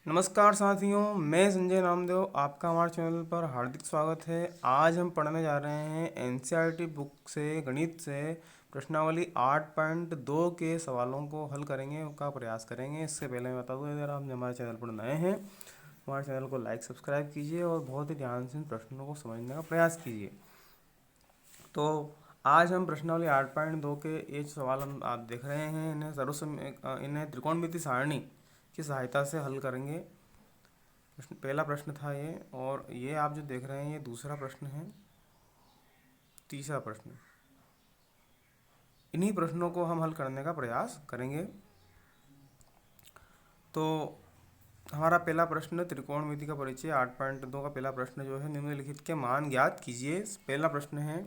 नमस्कार साथियों, मैं संजय नामदेव। आपका हमारे चैनल पर हार्दिक स्वागत है। आज हम पढ़ने जा रहे हैं एनसीईआरटी बुक से गणित से प्रश्नावली 8.2 के सवालों को हल करेंगे, उनका प्रयास करेंगे। इससे पहले मैं बता दूं, अगर आप हमारे चैनल पर नए हैं, हमारे चैनल को लाइक सब्सक्राइब कीजिए और बहुत ही ध्यान से इन प्रश्नों को समझने का प्रयास कीजिए। तो आज हम प्रश्नावली 8.2 के ये सवाल हम आप देख रहे हैं, इन्हें त्रिकोणमिति सारणी की सहायता से हल करेंगे। पहला प्रश्न था ये, और ये आप जो देख रहे हैं ये दूसरा प्रश्न है, तीसरा प्रश्न। इन्हीं प्रश्नों को हम हल करने का प्रयास करेंगे। तो हमारा पहला प्रश्न त्रिकोणमिति का परिचय 8.2 का पहला प्रश्न जो है, निम्नलिखित के मान ज्ञात कीजिए। पहला प्रश्न है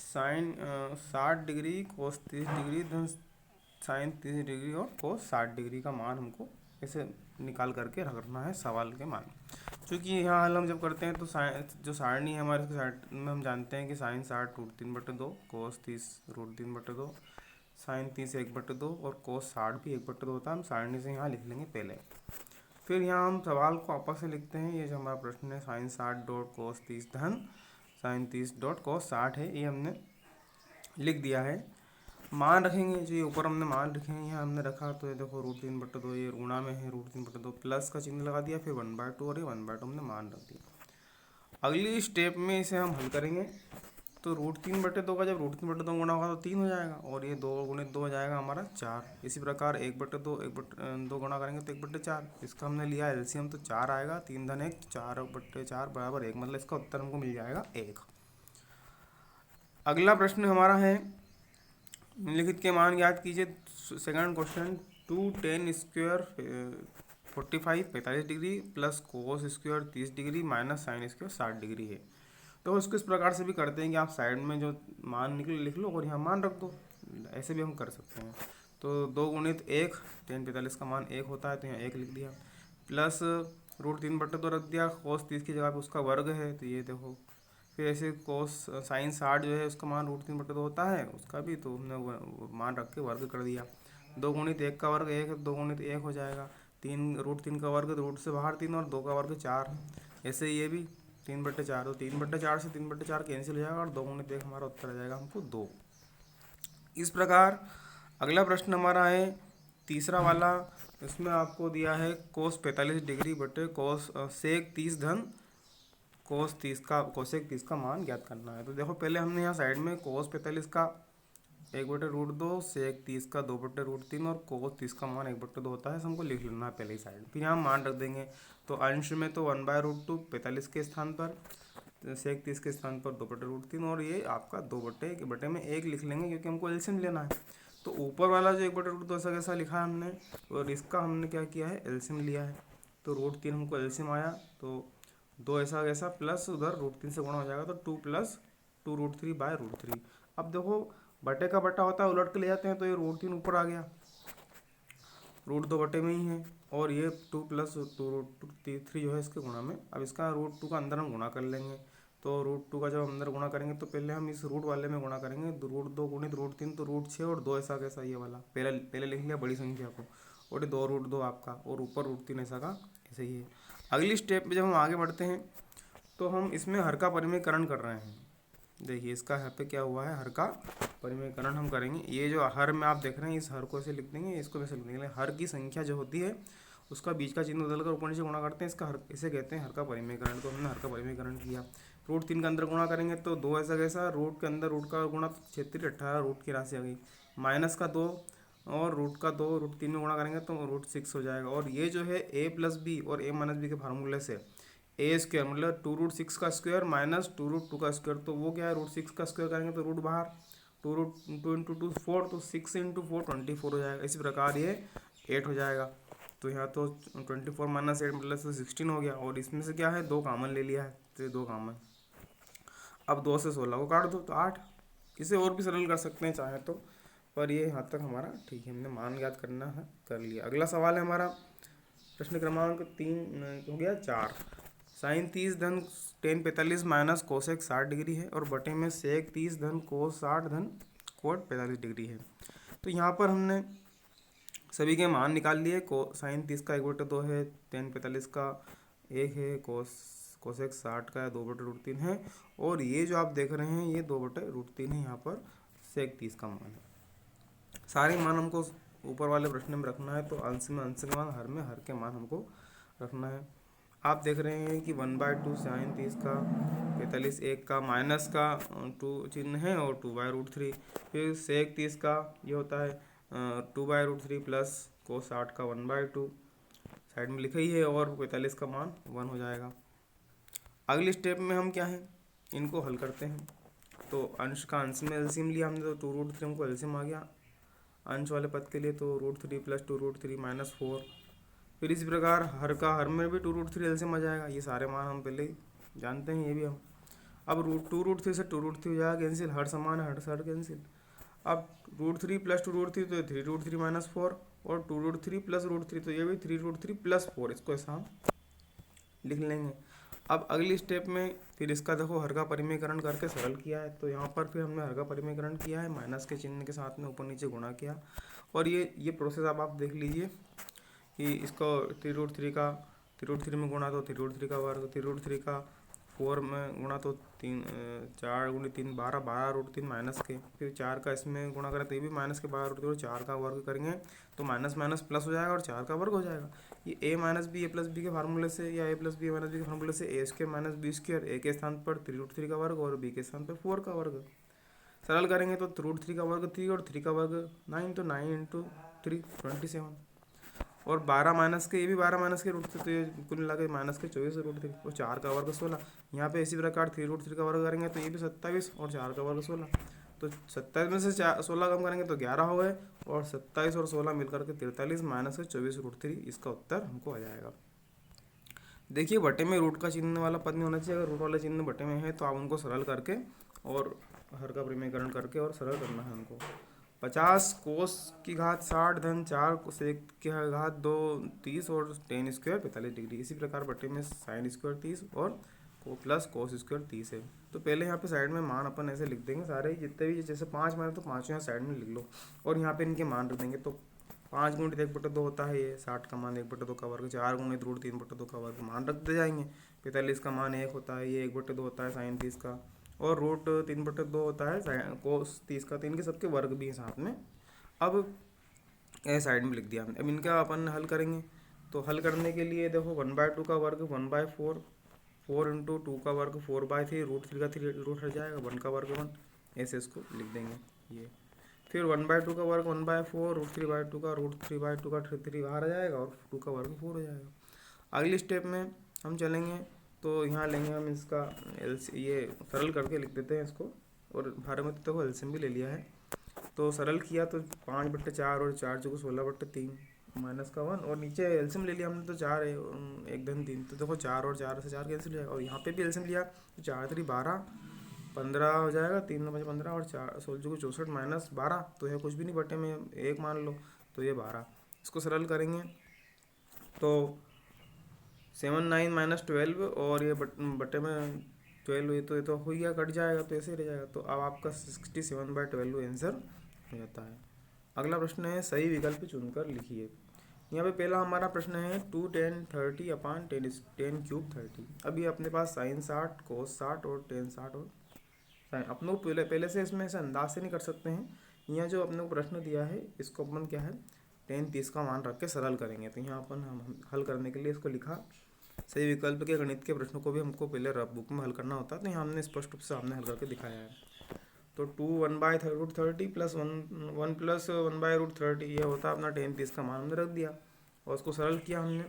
साइन 60 डिग्री, कोस 30 डिग्री, धन साइन 30 डिग्री और कोस 60 डिग्री का मान हमको ऐसे निकाल करके रखना है सवाल के मान। क्योंकि यहाँ हल हम जब करते हैं तो जो सारणी है हमारे में हम जानते हैं कि साइन 60 √3/2, कोस 30 √3/2, साइन 30 1/2 और कोस 60 भी 1/2 होता है। हम सारणी से यहाँ लिख लेंगे पहले, फिर यहाँ हम सवाल को आपस में लिखते हैं। ये जो हमारा प्रश्न है, साइन 60 डॉट कोस 30 धन साइन 30 डॉट कोस 60 है, ये हमने लिख दिया है। मान रखेंगे, जो ये ऊपर हमने मान रखे हैं, यहाँ हमने रखा तो ये देखो √3/2, ये ऋणा में है √3/2, प्लस का चिन्ह लगा दिया, फिर 1/2 और ये 1/2 हमने मान रख दिया। अगली स्टेप में इसे हम हल करेंगे तो √3/2 का जब √3/2 गुणा होगा तो 3 हो जाएगा, और ये 2 × 2 हो जाएगा हमारा 4। इसी प्रकार 1/2 गुणा करेंगे तो 1/4। इसका हमने लिया एलसीएम तो 4 आएगा, 3 धन 1 4/4 बराबर 1, मतलब इसका उत्तर हमको मिल जाएगा 1। अगला प्रश्न हमारा है, निम्नलिखित के मान ज्ञात कीजिए। Second question, 2 tan square 45 degree plus cos square 30 degree minus sine square 60 degree है। तो इसको इस प्रकार से भी करते हैं कि आप साइड में जो मान निकले लिख लो और यहाँ मान रख दो, ऐसे भी हम कर सकते हैं। तो 2 × 1, tan 45 का मान 1 होता है, तो यहाँ 1 लिख दिया, प्लस √3/2 रख दिया, कोस 30 की जगह पे उसका वर्ग है, तो ये देखो। फिर ऐसे कोस साइन 60 जो है उसका मान √3/2 होता है, उसका भी तो हमने मान रख के वर्ग कर दिया। 2 × 1 का वर्ग 1 है, 2 × 1 हो जाएगा। 3 का वर्ग, रूट से बाहर 3 और 2 का वर्ग 4। ऐसे ये भी 3/4, तो 3/4 से 3/4 कैंसिल हो जाएगा और 2 × 1 हमारा उत्तर आ जाएगा हमको 2। इस प्रकार अगला प्रश्न हमारा है तीसरा वाला। इसमें आपको दिया है कोस 45 डिग्री बटे कोस सेक 30 धन कोसेक 30 का मान ज्ञात करना है। तो देखो, पहले हमने यहाँ साइड में कोस 45 का 1/√2, सेक 30 का 2/√3 और कोस 30 का मान 1/2 होता है, हमको लिख लेना है पहले ही साइड। फिर यहाँ मान रख देंगे, तो अंश में तो 1/√2 45 के स्थान पर, सेक 30 के स्थान पर 2/√3, और ये आपका 2/1 में 1 लिख लेंगे क्योंकि हमको एलसीएम लेना है। तो ऊपर वाला जो 1/√2 ऐसा कैसा लिखा है हमने, और इसका हमने क्या किया है, एलसीएम लिया है। तो √3 हमको एलसीएम आया, तो 2 ऐसा कैसा प्लस उधर √3 से गुणा हो जाएगा, तो 2 + 2√3/√3। अब देखो, बटे का बटा होता है, उलट के ले जाते हैं, तो ये √3 ऊपर आ गया, √2 बटे में ही है, और ये 2 + 2√3 जो है इसके गुणा में। अब इसका √2 का अंदर हम गुणा कर लेंगे, तो √2 का जब अंदर गुणा करेंगे तो पहले हम इस रूट वाले में गुणा करेंगे, √2 × √3 तो √6 और 2 ऐसा कैसा ये वाला पहले लिख लिया बड़ी संख्या को, और ये 2√2 आपका, और ऊपर √3 ऐसा का ऐसे ही है। अगली स्टेप में जब हम आगे बढ़ते हैं तो हम इसमें हर का परिमेयकरण कर रहे हैं। देखिए, इसका यहाँ पे क्या हुआ है, हर का परिमेयकरण हम करेंगे। ये जो हर में आप देख रहे हैं, इस हर को ऐसे लिख देंगे, इसको वैसे लिख देंगे। हर की संख्या जो होती है उसका बीच का चिन्ह बदलकर ऊपर नीचे गुणा करते हैं, इसका हर इसे कहते हैं हर का परिमेयकरण। तो हमने हर का परिमेयकरण किया। √3 के अंदर गुणा करेंगे तो 2 ऐसा कैसा, रूट के अंदर रूट का गुणा 36 18 रूट की राशि आ गई, माइनस का 2 और रूट का 2 √3 में गुणा करेंगे तो √6 हो जाएगा। और ये जो है a + b और a - b के फार्मूले से a² मतलब 2√6 का स्क्वायर माइनस 2√2 का स्क्वायर, तो वो क्या है, √6 का स्क्वायर करेंगे तो रूट बाहर, 2 × 2 4, तो 6 × 4 24 हो जाएगा। इसी प्रकार ये 8 हो जाएगा। तो यहाँ तो 24 - 8 मतलब 16 हो गया, और इसमें से क्या है, 2 कॉमन ले लिया है, तो ये 2 कॉमन। अब 2 से 16 को काट दो तो 8। इसे और भी सरल कर सकते हैं चाहे तो, पर ये यहाँ तक हमारा ठीक है, हमने मान याद करना है, कर लिया। अगला सवाल है हमारा प्रश्न क्रमांक 3 हो गया 4। साइन 30 धन tan 45 माइनस कोसेक 60 डिग्री है, और बटे में सेक 30 धन कोस 60 धन कोट 45 डिग्री है। तो यहाँ पर हमने सभी के मान निकाल लिए। साइन 30 का 1/2 है, टेन 45 का 1 है, कोसेक 60 का 2/√3 है, और ये जो आप देख रहे हैं ये 2/√3 है। यहाँ पर सेक 30 का मान है। सारे मान हमको ऊपर वाले प्रश्न में रखना है, तो अंश में अंश के मान, हर में हर के मान हमको रखना है। आप देख रहे हैं कि 1/2 साइन 30 का 45 1 का माइनस का 2 चिन्ह है और 2/√3। फिर सेक 30 का ये होता है 2/√3 प्लस को 60 का 1/2 साइड में लिखा ही है, और 45 का मान 1 हो जाएगा। अगली स्टेप में हम क्या है, इनको हल करते हैं। तो अंश का अंश में एलसीएम लिया हमने, तो 2√3 हमको एलसीएम आ गया अंश वाले पद के लिए, तो √3 प्लस 2√3 माइनस 4। फिर इसी प्रकार हर का हर में भी 2√3 एलसीएम आ जाएगा। ये सारे मान हम पहले ही जानते हैं, ये भी हम। अब 2√3 से 2√3 हो जाएगा कैंसिल, हर समान है, हर से हर कैंसिल। अब √3 प्लस 2√3 तो 3√3 माइनस 4, और 2√3 प्लस √3 तो ये भी 3√3 प्लस 4, इसको ऐसा हम लिख लेंगे। अब अगली स्टेप में फिर इसका देखो हर का परिमेयकरण करके सरल किया है, तो यहाँ पर फिर हमने हर का परिमेयकरण किया है, माइनस के चिन्ह के साथ में ऊपर नीचे गुणा किया। और ये प्रोसेस अब आप देख लीजिए कि इसको 3√3 में गुणा तो 3√3 का वर्ग, 3√3 का 4 में गुणा तो 4 × 3 12, 12√3 माइनस के, फिर 4 का इसमें गुणा करें तो ये भी माइनस के 12√3, और 4 का वर्ग करेंगे तो माइनस माइनस प्लस हो जाएगा और 4 का वर्ग हो जाएगा। ये a minus B A plus B के फार्मूले से, या a plus B minus B के फार्मूले से a² माइनस b², a के स्थान पर 3√3 का वर्ग और b के स्थान पर 4 का वर्ग। सरल करेंगे तो √3 का वर्ग 3 और 3 का वर्ग 9, तो 9 × 3 27, और 12 माइनस के, ये भी 12 माइनस के √3, तो ये कुल मिला के माइनस के 24√3, और 4 का वर्ग 16। यहाँ पे इसी प्रकार 3√3 का वर्ग करेंगे तो ये भी 27, और 4 का वर्ग 16, तो 27 में से 16 कम करेंगे तो 11 हो गए, और 27 और 16 मिलकर के 43 माइनस के 24√3, इसका उत्तर हमको आ जाएगा। देखिए बटे में रूट का चिन्ह वाला पद नहीं होना चाहिए। अगर रूट वाला चिन्ह बटे में है तो आप उनको सरल करके और हर का परिमेयकरण करके और सरल करना है हमको। 50 कोस की घात 60 धन 4 सेक की घात 2 30 और टेन स्क्वायर 45 डिग्री। इसी प्रकार बटे में साइन स्क्वायर 30 और को प्लस कोस स्क्वायर 30 है। तो पहले यहाँ पे साइड में मान अपन ऐसे लिख देंगे सारे जितने भी, जैसे 5 मान तो 5 यहाँ साइड में लिख लो, और यहाँ पे इनके मान रख देंगे। तो 5 × 1/2 होता है ये, 60 का मान 1/2 का वर्ग, 4 × √3/2 का वर्ग, मान रखते जाएंगे। 45 का मान 1 होता है, ये 1/2 होता है साइन 30 का, और √3/2 होता है कोस 30 का। तो इनके सबके वर्ग भी हैं साथ में। अब ए साइड में लिख दिया हमने। अब इनका अपन हल करेंगे, तो हल करने के लिए देखो 1/2 का वर्ग 1/4, 4 × 2 का वर्ग 4/3, √3 का 3 रूट हट जाएगा, 1 का वर्ग 1, ऐसे इसको लिख देंगे ये। फिर 1/2 का वर्ग 1/4, √3/2 का, √3/2 का 3 बाहर आ जाएगा, और 2 का वर्ग 4 हो जाएगा। अगली स्टेप में हम चलेंगे, तो यहाँ लेंगे हम इसका ये सरल करके लिख देते हैं इसको, और भारत में तो एलसीएम भी ले लिया है। तो सरल किया तो 5/4 और 4 जो 16/3 माइनस का 1, और नीचे एलसीएम ले लिया हमने तो 4 है, 1 धन 3, तो देखो 4 और 4 से 4 कैंसिल हो जाएगा, और यहाँ पे भी एलसीएम लिया तो 4 3 12 15 हो जाएगा, 3 9 15, और 4 16 64 माइनस 12, तो यह कुछ भी नहीं, बटे में 1 मान लो, तो ये 12। इसको सरल करेंगे तो 7 9 माइनस 12, और ये बटे में 12, ये तो हो गया, कट जाएगा, तो ऐसे ही रह जाएगा। तो अब आपका 67/12 आंसर हो जाता है। अगला प्रश्न है सही विकल्प चुनकर लिखिए। यहाँ पे पहला हमारा प्रश्न है 2 10 30 अपान 10³ 30। अभी अपने पास साइन 60 कोस 60 और टेन 60 और साइन, अपने को पहले से इसमें से अंदाज से नहीं कर सकते हैं। यहाँ जो अपने को प्रश्न दिया है इसको अपन क्या है टेन 30 का मान रख के सरल करेंगे। तो यहाँ अपन हम हल करने के लिए इसको लिखा। सही विकल्प के गणित के प्रश्नों को भी हमको पहले रफ बुक में हल करना होता है, तो यहाँ हमने स्पष्ट रूप से सामने हल करके दिखाया है। तो 2 1/√30 प्लस 1 प्लस 1/√30, ये होता है अपना टेन 30 का मान हमने रख दिया, और उसको सरल किया हमने।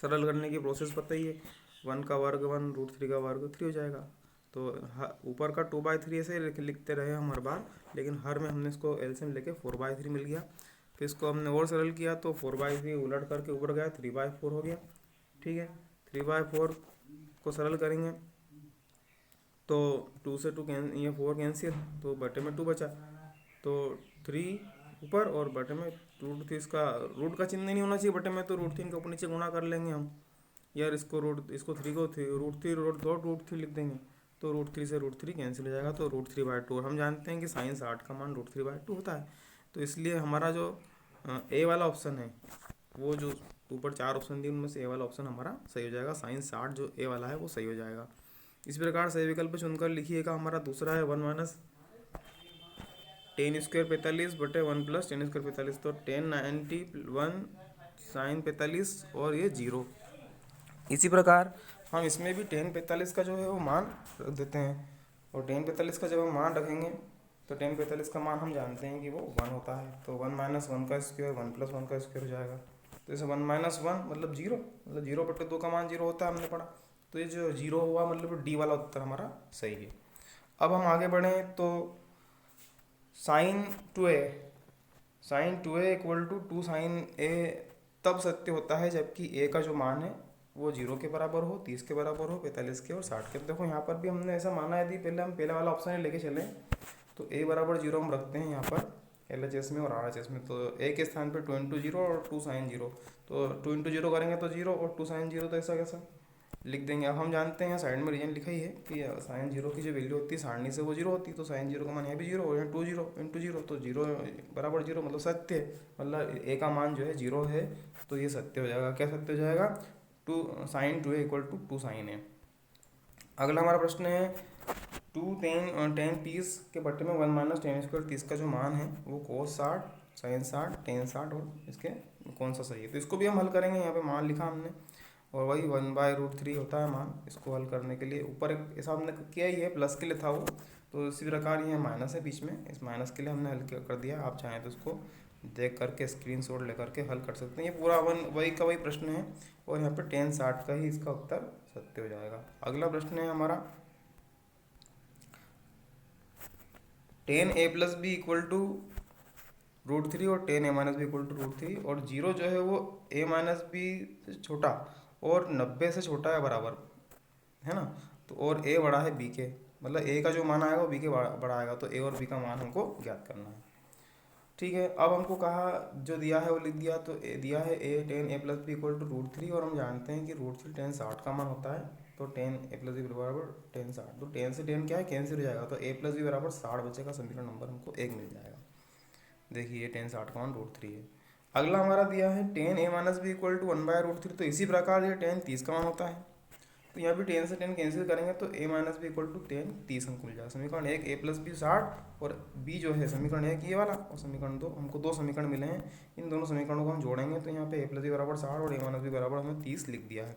सरल करने की प्रोसेस पता ही है, 1 का वर्ग 1, √3 का वर्ग 3 हो जाएगा। तो ऊपर का 2/3 ऐसे लिखते रहे हम हर बार, लेकिन हर में हमने इसको एलसीएम लेके 4/3 मिल गया। फिर इसको हमने और सरल किया तो 4/3 उलट करके ऊपर गया 3/4 हो गया। ठीक है, 3/4 को सरल करेंगे तो 2 से 2 ये 4 कैंसिल, तो बटे में 2 बचा, तो 3 ऊपर और बटे में √3। इसका रूट का चिन्ह नहीं होना चाहिए बटे में, तो √3 के ऊपर नीचे गुणा कर लेंगे हम यार। इसको 3 को √3 √3 लिख देंगे, तो √3 से √3 कैंसिल हो जाएगा, तो √3/2। हम जानते हैं कि साइन 60 का मान √3/2 होता है, तो इसलिए हमारा जो ए वाला ऑप्शन है, वो जो ऊपर 4 ऑप्शन दिए उनमें से ए वाला ऑप्शन हमारा सही हो जाएगा। साइन 60 जो ए वाला है वो सही हो जाएगा। इस प्रकार सही विकल्प चुनकर लिखिएगा। हमारा दूसरा है 1 माइनस टेन स्क्वायर 45 बटे 1 प्लस टेन स्क्वायर 45, तो 1091 साइन 45 और ये 0। इसी प्रकार हम इसमें भी 1045 का जो है वो मान रख देते हैं, और 1045 का जब हम मान रखेंगे तो 1045 का मान हम जानते हैं कि वो 1 होता है, तो 1 माइनस 1 का स्क्वायर 1 प्लस 1 का स्क्वायर हो जाएगा। तो इसे 1 माइनस 1 मतलब 0, मतलब 0 बटे 2 का मान 0 होता है, हमने पढ़ा। तो ये जो 0 हुआ मतलब डी वाला उत्तर हमारा सही है। अब हम आगे बढ़ें तो sine 2a equal to 2 sine a तब सत्य होता है जबकि ए का जो मान है वो 0 के बराबर हो, 30 के बराबर हो, 45 के और 60 के। तो देखो यहाँ पर भी हमने ऐसा माना, यदि पहले हम पहले वाला ऑप्शन लेके चले तो a बराबर 0 हम रखते हैं यहाँ पर LHS में और RHS में। तो a के स्थान पे 2 इंटू 0 और 2 साइन 0, तो 2 इंटू 0 करेंगे तो 0 और 2 साइन 0, तो ऐसा कैसा लिख देंगे। अब हम जानते हैं साइड में रीजन लिखा ही है कि साइन 0 की जो वैल्यू होती है सारणी से वो 0 होती है, तो साइन 0 का मान यहाँ भी 0 और यहाँ 2 0 इंटू 0, तो 0 बराबर 0 मतलब सत्य है, मतलब a का मान जो है 0 है, तो ये सत्य हो जाएगा। क्या सत्य हो जाएगा? 2 sine 2a equal to 2 sine a। अगला हमारा प्रश्न है 10 30 के बट्टे में 1 माइनस टेन स्क्वायर 30 का जो मान है वो कोस 60 साइन 60 टेन 60 और इसके कौन सा सही है। तो इसको भी हम हल करेंगे। यहाँ पे मान लिखा हमने और वही 1/√3 होता है मान। इसको हल करने के लिए ऊपर एक ऐसा हमने किया ही है, प्लस के लिए था वो, तो इसी प्रकार ये माइनस है बीच में, इस माइनस के लिए हमने हल कर दिया। आप चाहें तो इसको देख करके स्क्रीनशॉट लेकर के हल कर सकते हैं। ये पूरा वही का वही प्रश्न है और यहाँ पे टेन 60 का ही इसका उत्तर सत्य हो जाएगा। अगला प्रश्न है हमारा 10a plus B equal to √3 और 10a minus B equal to √3 और 0 जो है वो a माइनस बी से छोटा और 90 से छोटा है बराबर है ना, तो और a बड़ा है b के, मतलब a का जो मान आएगा वो b के बड़ा आएगा, तो a और b का मान हमको ज्ञात करना है। ठीक है, अब हमको कहा जो दिया है वो लिख दिया, तो दिया है a plus B equal to √3 और हम जानते हैं कि √3 10 60 का मान होता है, तो 10a प्लस बी बराबर 10 60, तो 10 से 10 क्या है कैंसिल हो जाएगा, तो a प्लस बी बराबर 60 बचेगा, समीकरण नंबर हमको 1 मिल जाएगा। देखिए 10 60 का मान √3 है। अगला हमारा दिया है 10a minus B equal to 1/√3, तो इसी प्रकार ये 10 30 का मान होता है, तो यहाँ भी 10 से 10 कैंसिल करेंगे तो a minus B equal to 10 30 हमको मिल जाएगा। समीकरण 1 a प्लस बी 60 और b जो है समीकरण 1 ये वाला, और समीकरण 2 हमको 2 समीकरण मिले हैं, इन दोनों समीकरणों को हम जोड़ेंगे तो यहाँ पे a प्लस बी बराबर 60 और a माइनस बी बराबर हमने 30 लिख दिया है।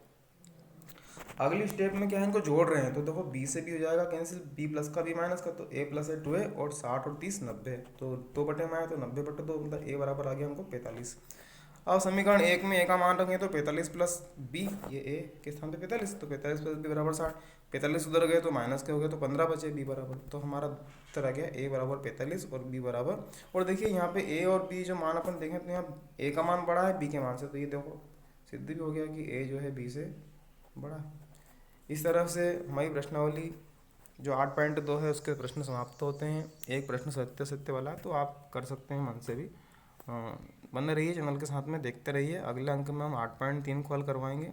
अगली स्टेप में क्या है, इनको जोड़ रहे हैं, तो देखो b से b हो जाएगा कैंसिल, b प्लस का b माइनस का, तो a प्लस है 2a और 60 और 30 90, तो 2 बटे में आया तो 90 बटे 2 मतलब a बराबर आ गया हमको 45। अब समीकरण 1 में a का मान रखेंगे तो 45 प्लस b, ये a के स्थान पे 45, तो 45 प्लस b बराबर 60, 45 उधर गए तो माइनस के हो गए तो 15 बचे b बराबर, तो हमारा उत्तर आ गया a बराबर 45 और b बराबर। और देखिए यहाँ पे a और b जो मान अपन देखें तो यहाँ a का मान बड़ा है b के मान से, तो ये देखो सिद्ध भी हो गया कि a जो है b से बड़ा है। इस तरह से हमारी प्रश्नावली जो 8.2 है उसके प्रश्न समाप्त होते हैं। एक प्रश्न सत्य सत्य वाला, तो आप कर सकते हैं मन से भी। बने रहिए चैनल के साथ में, देखते रहिए। अगले अंक में हम 8.3 को हल करवाएंगे।